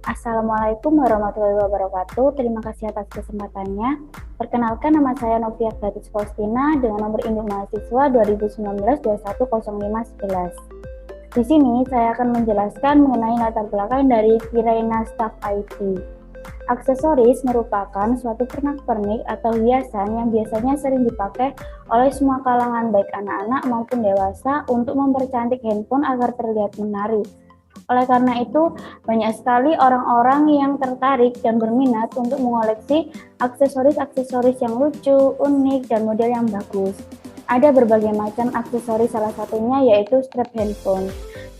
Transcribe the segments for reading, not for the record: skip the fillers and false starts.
Assalamualaikum warahmatullahi wabarakatuh. Terima kasih atas kesempatannya. Perkenalkan, nama saya Novia Gladys Faustina dengan nomor induk mahasiswa 2019-210511. Di sini saya akan menjelaskan mengenai latar belakang dari Kirena Staff IT. Aksesoris merupakan suatu pernak-pernik atau hiasan yang biasanya sering dipakai oleh semua kalangan, baik anak-anak maupun dewasa, untuk mempercantik handphone agar terlihat menarik. Oleh karena itu, banyak sekali orang-orang yang tertarik dan berminat untuk mengoleksi aksesoris-aksesoris yang lucu, unik, dan model yang bagus. Ada berbagai macam aksesoris, salah satunya yaitu strap handphone.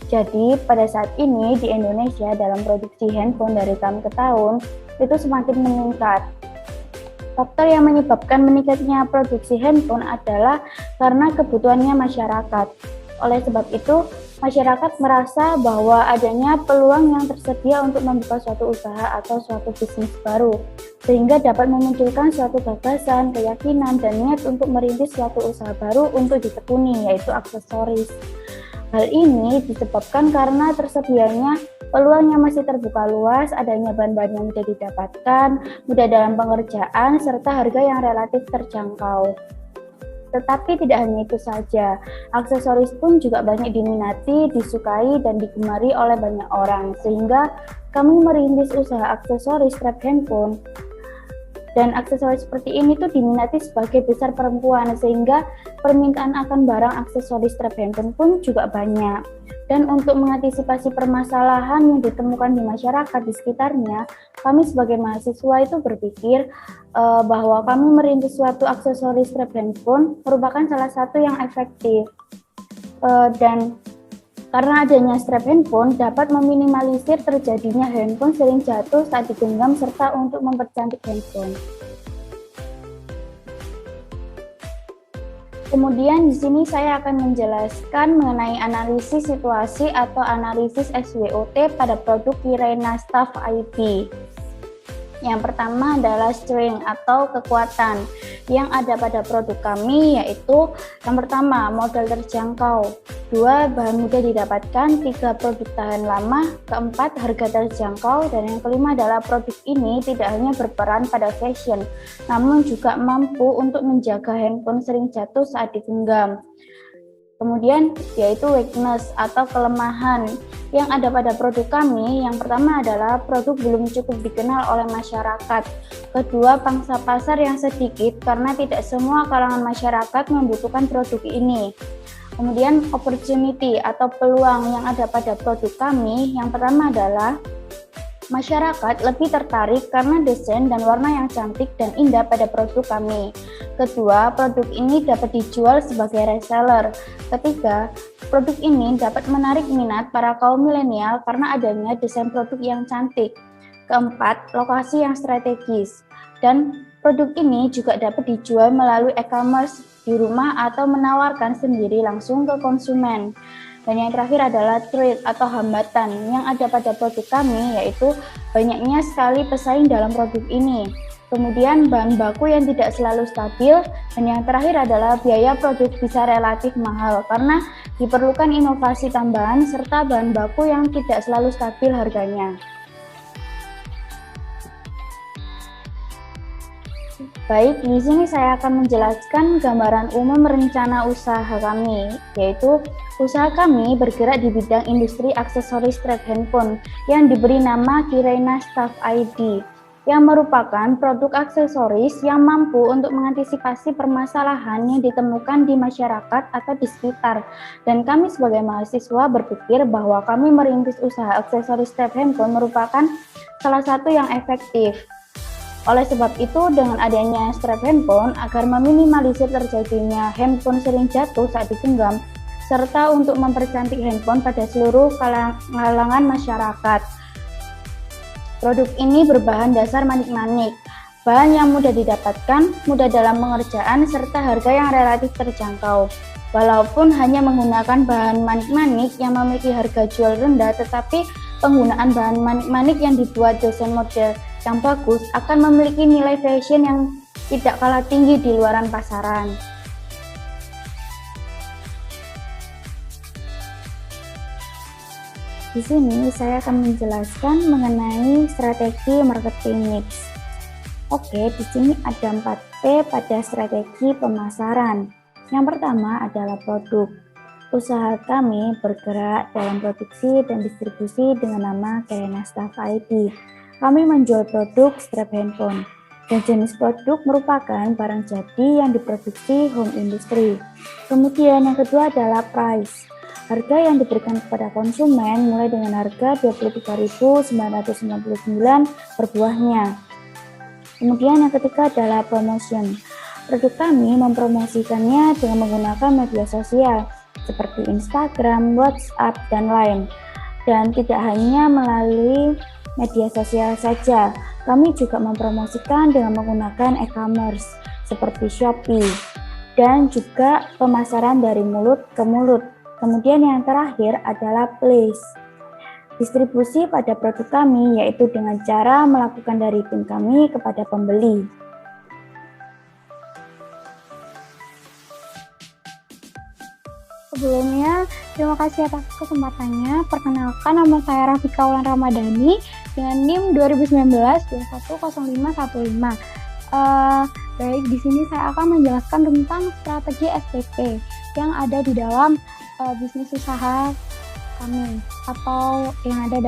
Jadi, pada saat ini di Indonesia dalam produksi handphone dari tahun ke tahun itu semakin meningkat. Faktor yang menyebabkan meningkatnya produksi handphone adalah karena kebutuhannya masyarakat. Oleh sebab itu, masyarakat merasa bahwa adanya peluang yang tersedia untuk membuka suatu usaha atau suatu bisnis baru, sehingga dapat memunculkan suatu gagasan, keyakinan, dan niat untuk merintis suatu usaha baru untuk ditekuni, yaitu aksesoris. Hal ini disebabkan karena tersedianya peluang yang masih terbuka luas, adanya bahan-bahan yang mudah didapatkan, mudah dalam pengerjaan, serta harga yang relatif terjangkau. Tetapi tidak hanya itu saja, aksesoris pun juga banyak diminati, disukai, dan digemari oleh banyak orang, sehingga kami merintis usaha aksesoris strap handphone. Dan aksesoris seperti ini tuh diminati sebagai besar perempuan, sehingga permintaan akan barang aksesoris strap handphone pun juga banyak. Dan untuk mengantisipasi permasalahan yang ditemukan di masyarakat di sekitarnya, kami sebagai mahasiswa itu berpikir bahwa kami merintis suatu aksesoris strap handphone merupakan salah satu yang efektif. Dan karena adanya strap handphone dapat meminimalisir terjadinya handphone sering jatuh saat digenggam serta untuk mempercantik handphone. Kemudian di sini saya akan menjelaskan mengenai analisis situasi atau analisis SWOT pada produk Kirena Staff IT. Yang pertama adalah strength atau kekuatan yang ada pada produk kami, yaitu yang pertama modal terjangkau, 2 bahan mudah didapatkan, 3 produk tahan lama, keempat harga terjangkau, dan yang kelima adalah produk ini tidak hanya berperan pada fashion, namun juga mampu untuk menjaga handphone sering jatuh saat digenggam. Kemudian yaitu weakness atau kelemahan yang ada pada produk kami. Yang pertama adalah produk belum cukup dikenal oleh masyarakat. Kedua, pangsa pasar yang sedikit karena tidak semua kalangan masyarakat membutuhkan produk ini. Kemudian opportunity atau peluang yang ada pada produk kami. Yang pertama adalah masyarakat lebih tertarik karena desain dan warna yang cantik dan indah pada produk kami. Kedua, produk ini dapat dijual sebagai reseller. Ketiga, produk ini dapat menarik minat para kaum milenial karena adanya desain produk yang cantik. Keempat, lokasi yang strategis. Dan produk ini juga dapat dijual melalui e-commerce di rumah atau menawarkan sendiri langsung ke konsumen. Dan yang terakhir adalah threat atau hambatan yang ada pada produk kami, yaitu banyaknya sekali pesaing dalam produk ini. Kemudian bahan baku yang tidak selalu stabil, dan yang terakhir adalah biaya produk bisa relatif mahal karena diperlukan inovasi tambahan serta bahan baku yang tidak selalu stabil harganya. Baik, di sini saya akan menjelaskan gambaran umum rencana usaha kami, yaitu usaha kami bergerak di bidang industri aksesoris strap handphone yang diberi nama Kirena Staff ID, yang merupakan produk aksesoris yang mampu untuk mengantisipasi permasalahan yang ditemukan di masyarakat atau di sekitar. Dan kami sebagai mahasiswa berpikir bahwa kami merintis usaha aksesoris strap handphone merupakan salah satu yang efektif. Oleh sebab itu, dengan adanya strap handphone agar meminimalisir terjadinya handphone sering jatuh saat digenggam, serta untuk mempercantik handphone pada seluruh kalangan masyarakat. Produk ini berbahan dasar manik-manik, bahan yang mudah didapatkan, mudah dalam pengerjaan, serta harga yang relatif terjangkau. Walaupun hanya menggunakan bahan manik-manik yang memiliki harga jual rendah, tetapi penggunaan bahan manik-manik yang dibuat desain model yang bagus akan memiliki nilai fashion yang tidak kalah tinggi di luaran pasaran. Di sini saya akan menjelaskan mengenai strategi marketing mix. Oke, di sini ada 4P pada strategi pemasaran. Yang pertama adalah produk. Usaha kami bergerak dalam produksi dan distribusi dengan nama Kirena Staff IT. Kami menjual produk strap handphone. Dan jenis produk merupakan barang jadi yang diproduksi home industry. Kemudian yang kedua adalah price. Harga yang diberikan kepada konsumen mulai dengan harga Rp23.999 per buahnya. Kemudian yang ketiga adalah promotion. Produk kami mempromosikannya dengan menggunakan media sosial seperti Instagram, WhatsApp, dan lain. Dan tidak hanya melalui media sosial saja, kami juga mempromosikan dengan menggunakan e-commerce seperti Shopee dan juga pemasaran dari mulut ke mulut. Kemudian yang terakhir adalah place. Distribusi pada produk kami yaitu dengan cara melakukan dari tim kami kepada pembeli. Sebelumnya, terima kasih atas kesempatannya. Perkenalkan, nama saya Rafika Wulan Ramadhani dengan NIM 2019-210515. Baik, di sini saya akan menjelaskan tentang strategi SPP yang ada di dalam bisnis usaha kami atau yang ada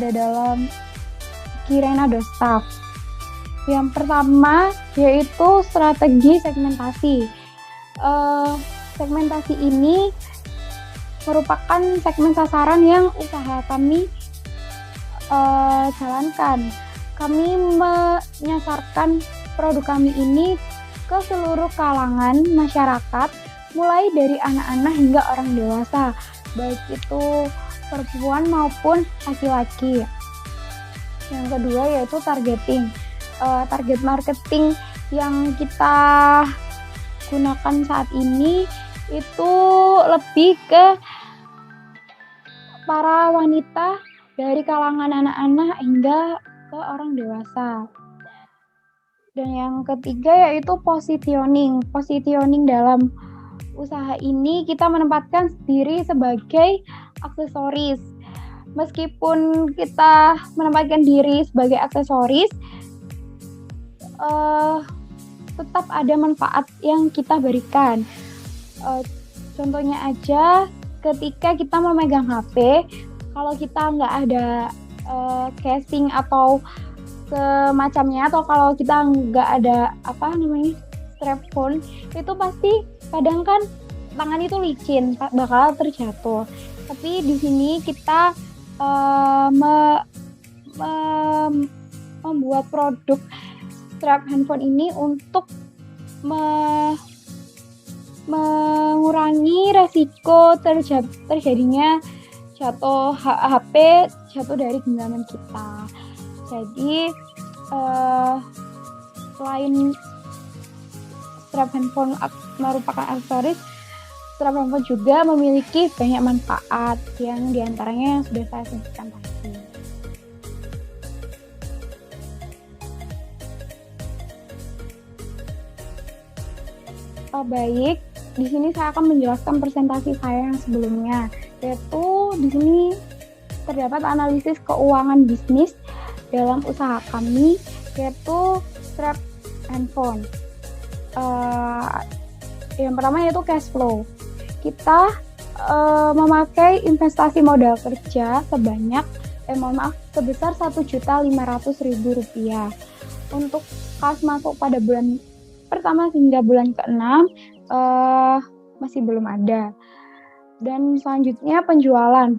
dalam Kirena Staff. Yang pertama yaitu strategi segmentasi. Segmentasi ini merupakan segmen sasaran yang usaha kami jalankan. Kami menyasarkan produk kami ini ke seluruh kalangan masyarakat, mulai dari anak-anak hingga orang dewasa, baik itu perempuan maupun laki-laki. Yang kedua yaitu targeting. Target marketing yang kita gunakan saat ini itu lebih ke para wanita dari kalangan anak-anak hingga ke orang dewasa. Dan yang ketiga yaitu positioning. Positioning dalam usaha ini kita menempatkan diri sebagai aksesoris. Meskipun kita menempatkan diri sebagai aksesoris, tetap ada manfaat yang kita berikan. Contohnya aja, ketika kita memegang HP, kalau kita nggak ada casing atau semacamnya, atau kalau kita nggak ada strap phone, itu pasti kadang kan tangan itu licin, bakal terjatuh. Tapi di sini kita membuat produk strap handphone ini untuk mengurangi resiko terjadinya HP jatuh dari genggaman kita. Jadi selain strap handphone merupakan aksesoris, strap handphone juga memiliki banyak manfaat yang diantaranya yang sudah saya sebutkan tadi. Baik, di sini saya akan menjelaskan presentasi saya yang sebelumnya, yaitu di sini terdapat analisis keuangan bisnis dalam usaha kami, yaitu strap handphone. Yang pertama yaitu cash flow. Kita memakai investasi modal kerja sebesar Rp1.500.000. Untuk kas masuk pada bulan pertama hingga bulan ke-6 masih belum ada. Dan selanjutnya penjualan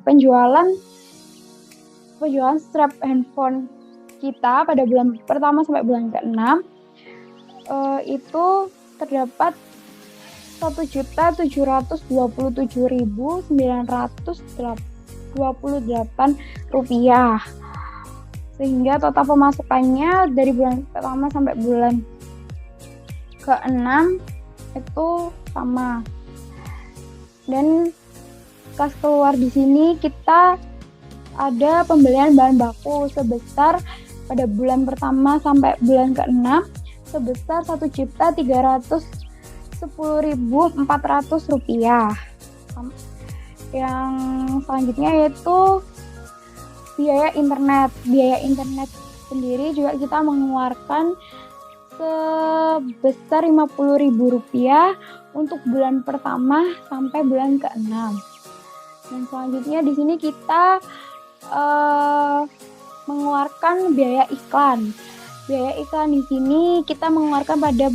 strap handphone kita pada bulan pertama sampai bulan ke-6 itu terdapat Rp1.077.928, sehingga total pemasukannya dari bulan pertama sampai bulan ke-6 itu sama. Dan kas keluar di sini kita ada pembelian bahan baku sebesar pada bulan pertama sampai bulan ke-6 sebesar Rp1.310.400. Yang selanjutnya yaitu biaya internet. Biaya internet sendiri juga kita mengeluarkan sebesar Rp50.000 untuk bulan pertama sampai bulan ke-6. Dan selanjutnya di sini kita mengeluarkan biaya iklan. Biaya iklan di sini kita mengeluarkan pada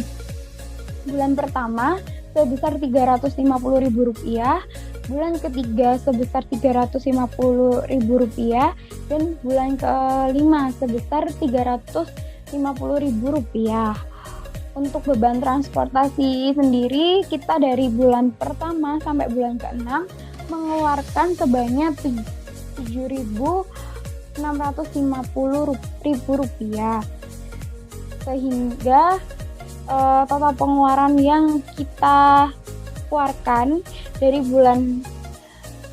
bulan pertama sebesar Rp350.000, bulan ketiga sebesar Rp350.000, dan bulan kelima sebesar Rp350.000. Untuk beban transportasi sendiri, kita dari bulan pertama sampai bulan ke-6 mengeluarkan sebanyak Rp7.650.000. Sehingga total pengeluaran yang kita keluarkan dari bulan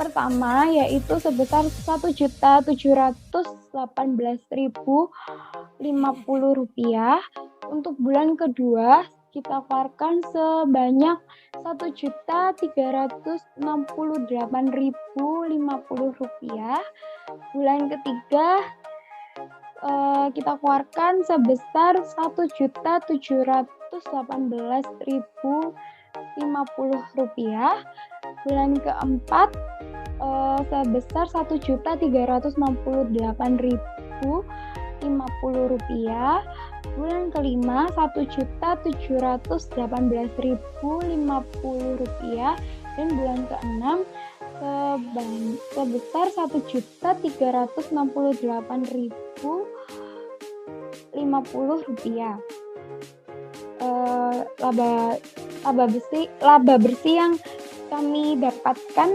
pertama yaitu sebesar Rp1.718.050. Untuk bulan kedua kita keluarkan sebanyak Rp1.368.050. Bulan ketiga kita keluarkan sebesar Rp1.718.050. Bulan keempat sebesar Rp1.368.050. Bulan kelima Rp1.718.050, dan bulan keenam sebesar Rp1.368.050. Laba bersih yang kami dapatkan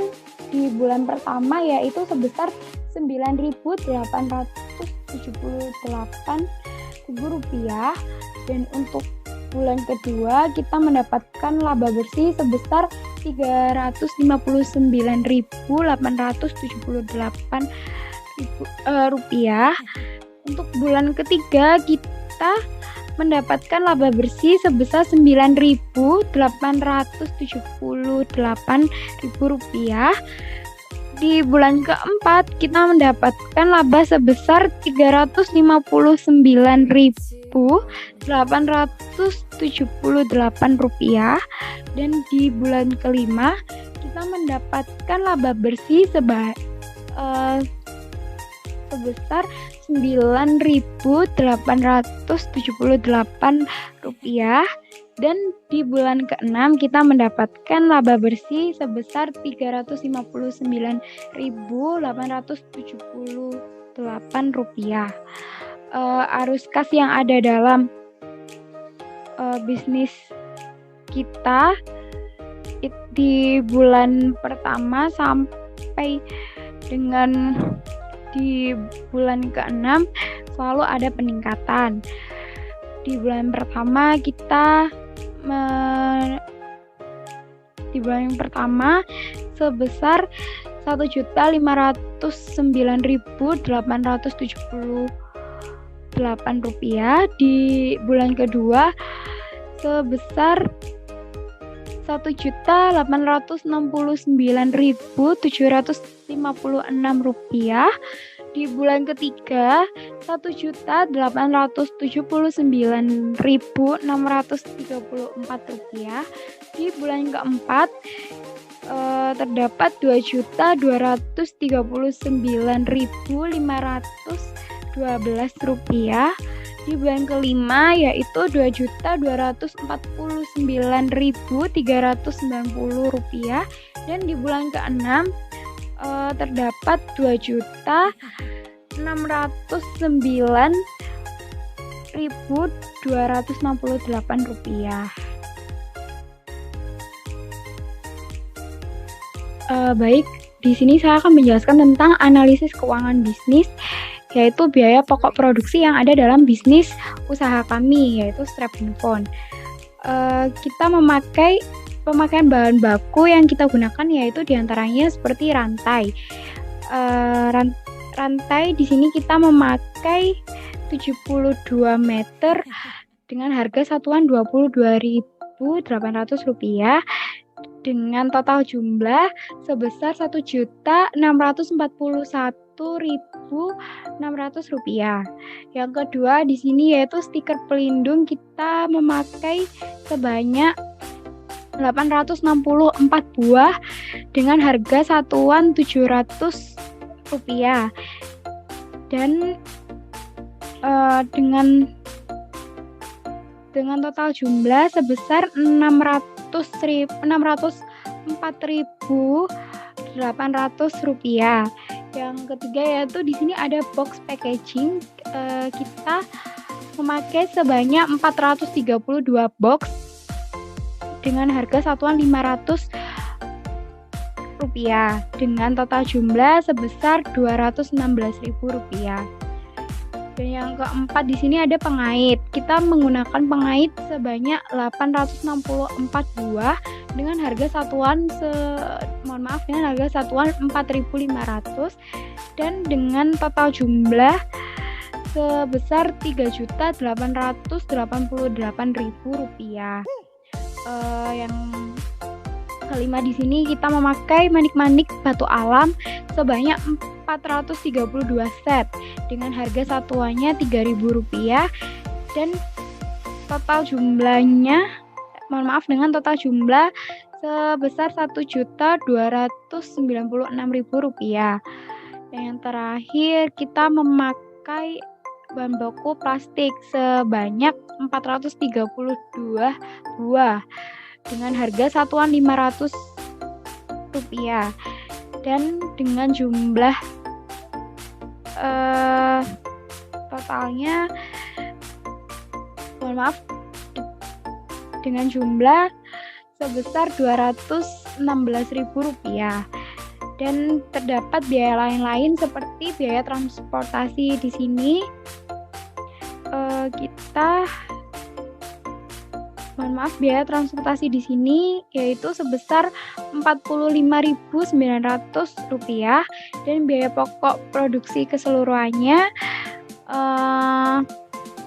di bulan pertama yaitu sebesar Rp9.878.000, dan untuk bulan kedua kita mendapatkan laba bersih sebesar Rp359.878. Untuk bulan ketiga kita mendapatkan laba bersih sebesar Rp9.878.000. Di bulan keempat kita mendapatkan laba sebesar Rp359.878, dan di bulan kelima kita mendapatkan laba bersih sebesar Rp9.878, dan di bulan ke-6 kita mendapatkan laba bersih sebesar Rp359.878. Arus kas yang ada dalam bisnis kita di bulan pertama sampai dengan di bulan ke-6 selalu ada peningkatan. Di bulan pertama sebesar Rp1.509.878. Di bulan kedua sebesar Rp1.869.756. Di bulan ketiga Rp1.879.634. Di bulan keempat terdapat Rp2.299.512. Di bulan kelima yaitu Rp2.249.390, dan di bulan keenam terdapat Rp2.609.268. Baik, di sini saya akan menjelaskan tentang analisis keuangan bisnis, yaitu biaya pokok produksi yang ada dalam bisnis usaha kami, yaitu Strap-in-Phone. Kita memakai pemakaian bahan baku yang kita gunakan yaitu diantaranya seperti rantai. Rantai di sini kita memakai 72 meter dengan harga satuan Rp22.800. dengan total jumlah sebesar Rp1.641.600. Yang kedua di sini yaitu stiker pelindung kita memakai sebanyak 864 buah dengan harga satuan Rp700. Dan dengan total jumlah sebesar Rp604.800. Yang ketiga yaitu di sini ada box packaging. Kita memakai sebanyak 432 box dengan harga satuan Rp500 dengan total jumlah sebesar Rp216.000. Dan yang keempat di sini ada pengait. Kita menggunakan pengait sebanyak 864 buah dengan harga satuan Rp4.500 dan dengan total jumlah sebesar Rp3.888.000. Yang kelima di sini kita memakai manik-manik batu alam sebanyak 432 set dengan harga satuannya Rp3.000 dan total jumlahnya dengan total jumlah sebesar Rp1.296.000. Dan yang terakhir kita memakai bahan baku plastik sebanyak 432 buah dengan harga satuan Rp500 dan dengan jumlah totalnya dengan jumlah sebesar Rp216.000 dan terdapat biaya lain-lain seperti biaya transportasi di sini. Biaya transportasi di sini yaitu sebesar Rp45.900 dan biaya pokok produksi keseluruhannya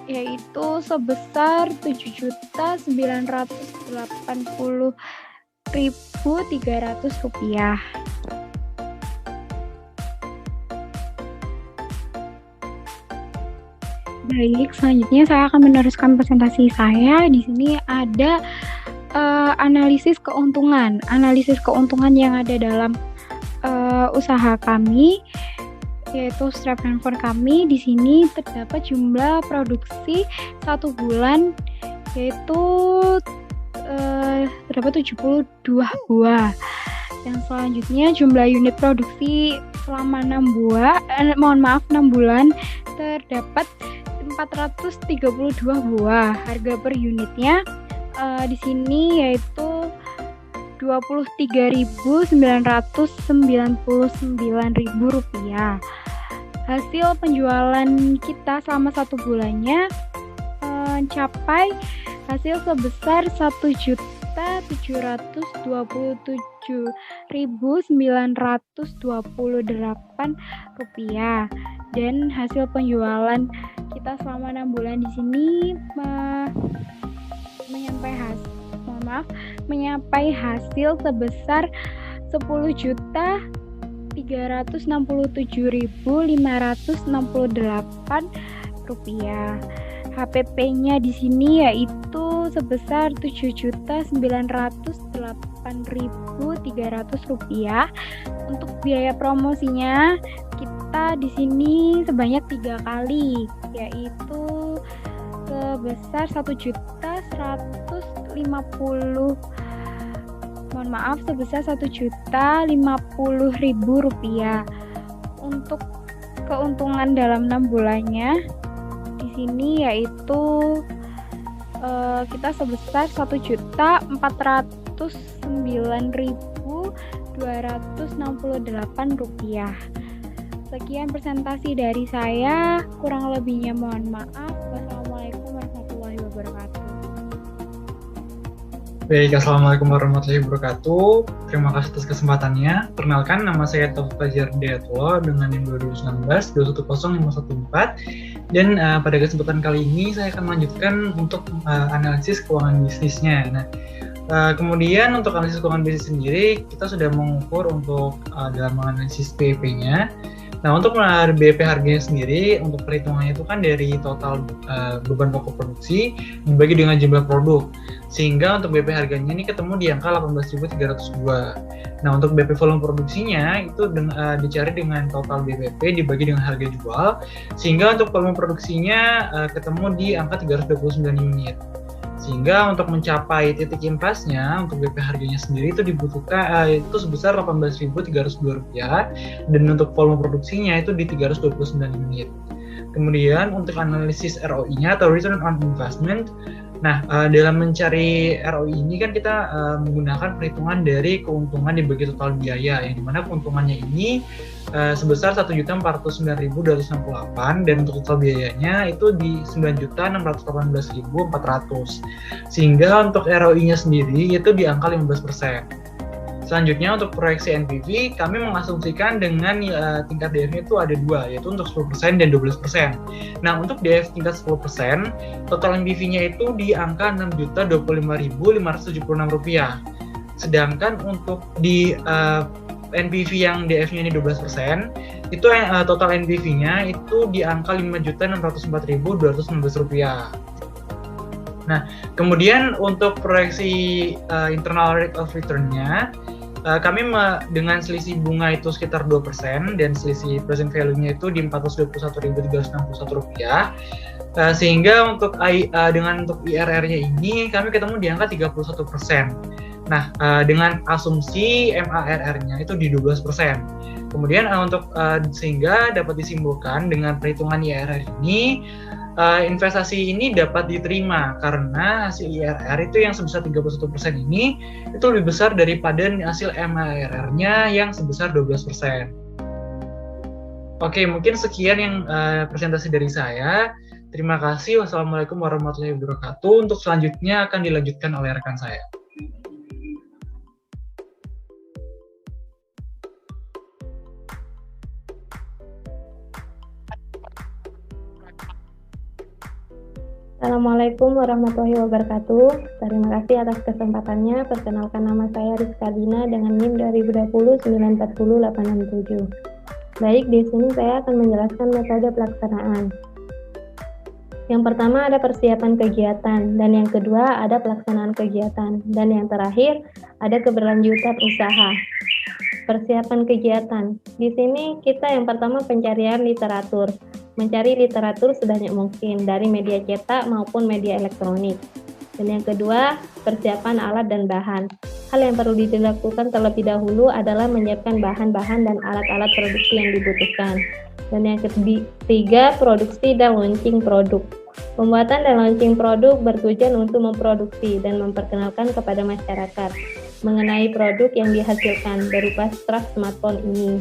yaitu sebesar Rp7.980.300. Baik, selanjutnya saya akan meneruskan presentasi saya. Di sini ada analisis keuntungan. Analisis keuntungan yang ada dalam usaha kami, yaitu strap handphone kami. Di sini terdapat jumlah produksi 1 bulan, yaitu terdapat 72 buah. Yang selanjutnya jumlah unit produksi selama 6 bulan terdapat 432 buah. Harga per unitnya di sini yaitu Rp29.999.000. Hasil penjualan kita selama 1 bulannya mencapai hasil sebesar Rp1.727.928 dan hasil penjualan kita selama 6 bulan di sini menyampai hasil sebesar Rp10.367.568. HPP-nya di sini yaitu sebesar Rp7.908.300. Untuk biaya promosinya kita di sini sebanyak 3 kali, yaitu sebesar Rp1.50.000. Untuk keuntungan dalam 6 bulannya di sini yaitu kita sebesar Rp1.409.268. Sekian presentasi dari saya, kurang lebihnya mohon maaf. Wassalamualaikum warahmatullahi wabarakatuh. Baik, Assalamualaikum warahmatullahi wabarakatuh. Terima kasih atas kesempatannya. Perkenalkan, nama saya Taufik Fajar Hidayatullah dengan NIM 2019-210514. Dan pada kesempatan kali ini saya akan melanjutkan untuk analisis keuangan bisnisnya. Nah, Kemudian untuk analisis keuangan bisnis sendiri, kita sudah mengukur untuk dalam menganalisis BEP-nya. Nah, untuk BEP harganya sendiri, untuk perhitungannya itu kan dari total beban pokok produksi dibagi dengan jumlah produk. Sehingga untuk BEP harganya ini ketemu di angka 18.302. Nah, untuk BEP volume produksinya itu dicari dengan total BPP dibagi dengan harga jual. Sehingga untuk volume produksinya ketemu di angka 329 unit. Sehingga untuk mencapai titik impasnya untuk BP harganya sendiri itu dibutuhkan itu sebesar Rp18.302 dan untuk volume produksinya itu di 329 unit. Kemudian untuk analisis ROI-nya atau Return on Investment. Nah, dalam mencari ROI ini kan kita menggunakan perhitungan dari keuntungan dibagi total biaya, yang dimana keuntungannya ini sebesar 1.409.268 dan untuk total biayanya itu di 9.618.400. Sehingga untuk ROI-nya sendiri itu di angka 15%. Selanjutnya untuk proyeksi NPV, kami mengasumsikan dengan tingkat DF-nya itu ada dua, yaitu untuk 10% dan 12%. Nah, untuk DF tingkat 10%, total NPV-nya itu di angka Rp6.025.576. Sedangkan untuk di NPV yang DF-nya ini 12%, itu total NPV-nya itu di angka Rp5.604.216. Nah, kemudian untuk proyeksi internal rate of return-nya, kami dengan selisih bunga itu sekitar 2% dan selisih present value-nya itu di Rp421.361. Sehingga untuk untuk IRR-nya ini kami ketemu di angka 31%. Nah, dengan asumsi MARR-nya itu di 12%. Kemudian sehingga dapat disimpulkan dengan perhitungan IRR ini, investasi ini dapat diterima karena hasil IRR itu yang sebesar 31% ini itu lebih besar daripada hasil MARR-nya yang sebesar 12%. Oke, mungkin sekian yang presentasi dari saya. Terima kasih. Wassalamualaikum warahmatullahi wabarakatuh. Untuk selanjutnya akan dilanjutkan oleh rekan saya. Assalamualaikum warahmatullahi wabarakatuh. Terima kasih atas kesempatannya. Perkenalkan, nama saya Rizka Dina dengan NIM 2020-940-867. Baik, di sini saya akan menjelaskan metode pelaksanaan. Yang pertama ada persiapan kegiatan, dan yang kedua ada pelaksanaan kegiatan, dan yang terakhir ada keberlanjutan usaha. Persiapan kegiatan. Di sini kita yang pertama pencarian literatur. Mencari literatur sebanyak mungkin dari media cetak maupun media elektronik. Dan yang kedua, persiapan alat dan bahan. Hal yang perlu dilakukan terlebih dahulu adalah menyiapkan bahan-bahan dan alat-alat produksi yang dibutuhkan. Dan yang ketiga, produksi dan launching produk. Pembuatan dan launching produk bertujuan untuk memproduksi dan memperkenalkan kepada masyarakat mengenai produk yang dihasilkan berupa strap smartphone ini.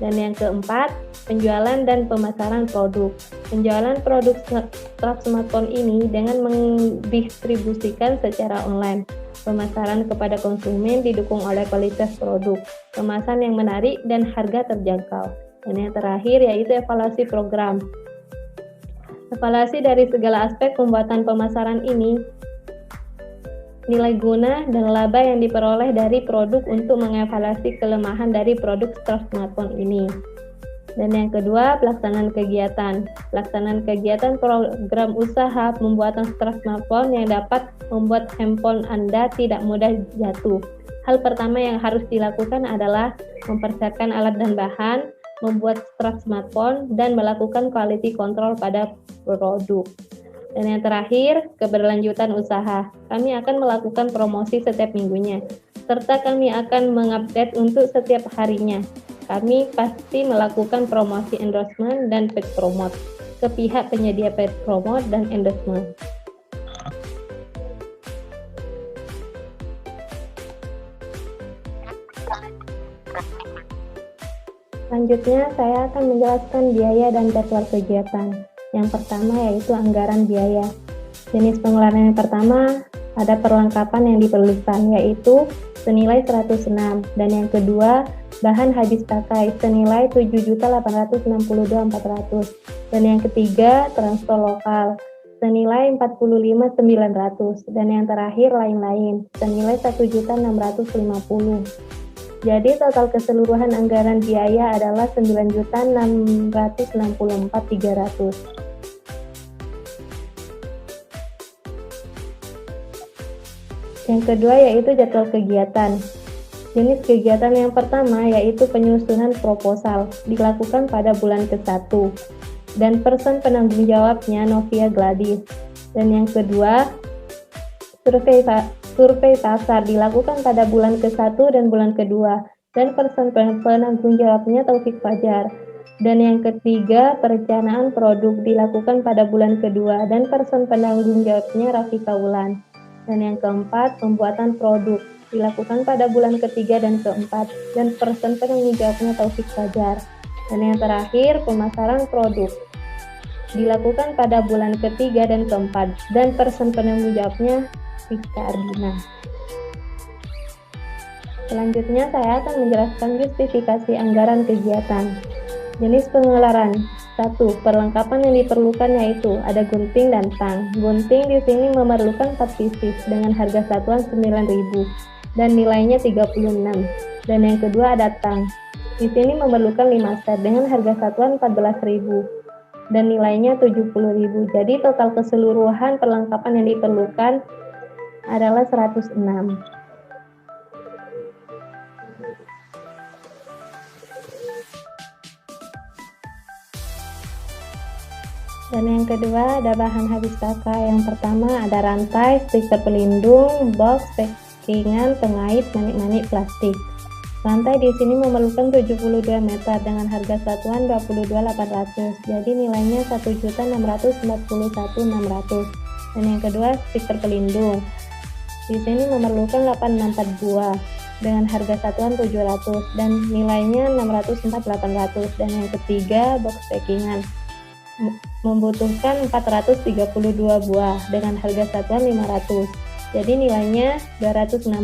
Dan yang keempat, penjualan dan pemasaran produk. Penjualan produk strap smartphone ini dengan mendistribusikan secara online. Pemasaran kepada konsumen didukung oleh kualitas produk, kemasan yang menarik, dan harga terjangkau. Dan yang terakhir yaitu evaluasi program. Evaluasi dari segala aspek pembuatan pemasaran ini, nilai guna dan laba yang diperoleh dari produk untuk mengevaluasi kelemahan dari produk strap smartphone ini. Dan yang kedua, pelaksanaan kegiatan. Pelaksanaan kegiatan program usaha pembuatan strap smartphone yang dapat membuat handphone Anda tidak mudah jatuh. Hal pertama yang harus dilakukan adalah mempersiapkan alat dan bahan, membuat strap smartphone, dan melakukan quality control pada produk. Dan yang terakhir, keberlanjutan usaha. Kami akan melakukan promosi setiap minggunya, serta kami akan mengupdate untuk setiap harinya. Kami pasti melakukan promosi endorsement dan paid promote ke pihak penyedia paid promote dan endorsement. Selanjutnya, saya akan menjelaskan biaya dan jadwal kegiatan. Yang pertama yaitu anggaran biaya. Jenis pengeluaran yang pertama ada perlengkapan yang diperlukan yaitu senilai 106, dan yang kedua bahan habis pakai senilai 7.862.400, dan yang ketiga transfer lokal senilai 45.900 dan yang terakhir lain-lain senilai 1.650. Jadi total keseluruhan anggaran biaya adalah 9.664.300. Yang kedua yaitu jadwal kegiatan. Jenis kegiatan yang pertama yaitu penyusunan proposal, dilakukan pada bulan ke-1, dan person penanggung jawabnya Novia Gladys. Dan yang kedua, survei pasar, dilakukan pada bulan ke-1 dan bulan ke-2, dan person penanggung jawabnya Taufik Fajar. Dan yang ketiga, perencanaan produk, dilakukan pada bulan ke-2, dan person penanggung jawabnya Rafika Wulan. Dan yang keempat, pembuatan produk, dilakukan pada bulan ke-3 dan ke-4, dan person penanggung jawabnya Taufik Fajar. Dan yang terakhir, pemasaran produk, dilakukan pada bulan ke-3 dan ke-4, dan person penanggung jawabnya Rizka Ardina. Selanjutnya saya akan menjelaskan justifikasi anggaran kegiatan. Jenis pengeluaran. 1. Perlengkapan yang diperlukan yaitu ada gunting dan tang. Gunting di sini memerlukan 4 pieces dengan harga satuan 9.000 dan nilainya 36. Dan yang kedua ada tang. Di sini memerlukan 5 set dengan harga satuan 14.000 dan nilainya 70.000. Jadi total keseluruhan perlengkapan yang diperlukan adalah 106. Dan yang kedua ada bahan habis pakai. Yang pertama ada rantai, stiker pelindung, box, packingan, pengait, manik-manik plastik. Rantai di sini memerlukan 72 meter dengan harga satuan 22.800. Jadi nilainya 1.641.600. Dan yang kedua stiker pelindung. Di sini memerlukan 864 buah dengan harga satuan 700 dan nilainya 604.800. Dan yang ketiga box packingan membutuhkan 432 buah dengan harga satuan 500. Jadi nilainya 216.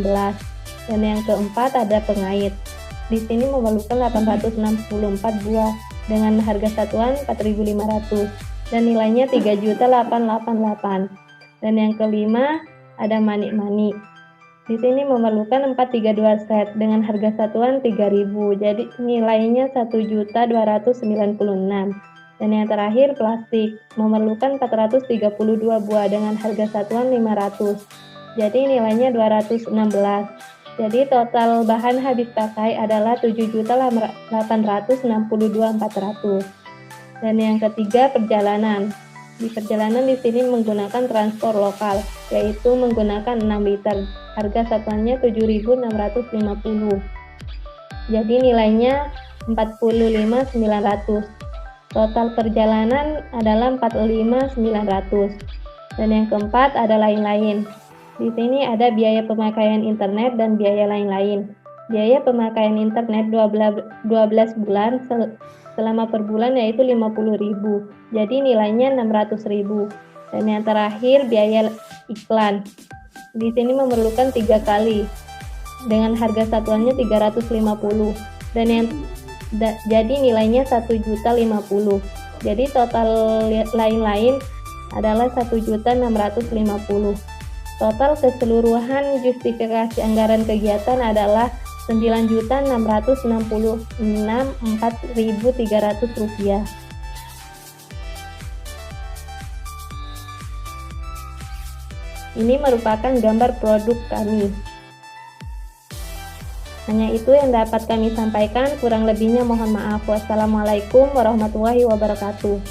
Dan yang keempat ada pengait. Di sini memerlukan 864 buah dengan harga satuan 4.500 dan nilainya 3.888. Dan yang kelima ada manik-manik. Di sini memerlukan 432 set dengan harga satuan 3.000. Jadi nilainya 1.296. Dan yang terakhir plastik, memerlukan 432 buah dengan harga satuan 500. Jadi nilainya 216. Jadi total bahan habis pakai adalah 7.862.400. Dan yang ketiga perjalanan. Di perjalanan di sini menggunakan transport lokal, yaitu menggunakan 6 liter. Harga satuannya 7.650. Jadi nilainya 45.900. Total perjalanan adalah 45.900. Dan yang keempat ada lain-lain. Di sini ada biaya pemakaian internet dan biaya lain-lain. Biaya pemakaian internet 12 bulan selama per bulan yaitu 50.000. Jadi nilainya 600.000. Dan yang terakhir biaya iklan. Di sini memerlukan 3 kali dengan harga satuannya 350. Dan yang jadi nilainya 1.050. Jadi total lain-lain adalah 1.650. Total keseluruhan justifikasi anggaran kegiatan adalah Rp9.664.300. Ini merupakan gambar produk kami. Hanya itu yang dapat kami sampaikan, kurang lebihnya mohon maaf. Wassalamualaikum warahmatullahi wabarakatuh.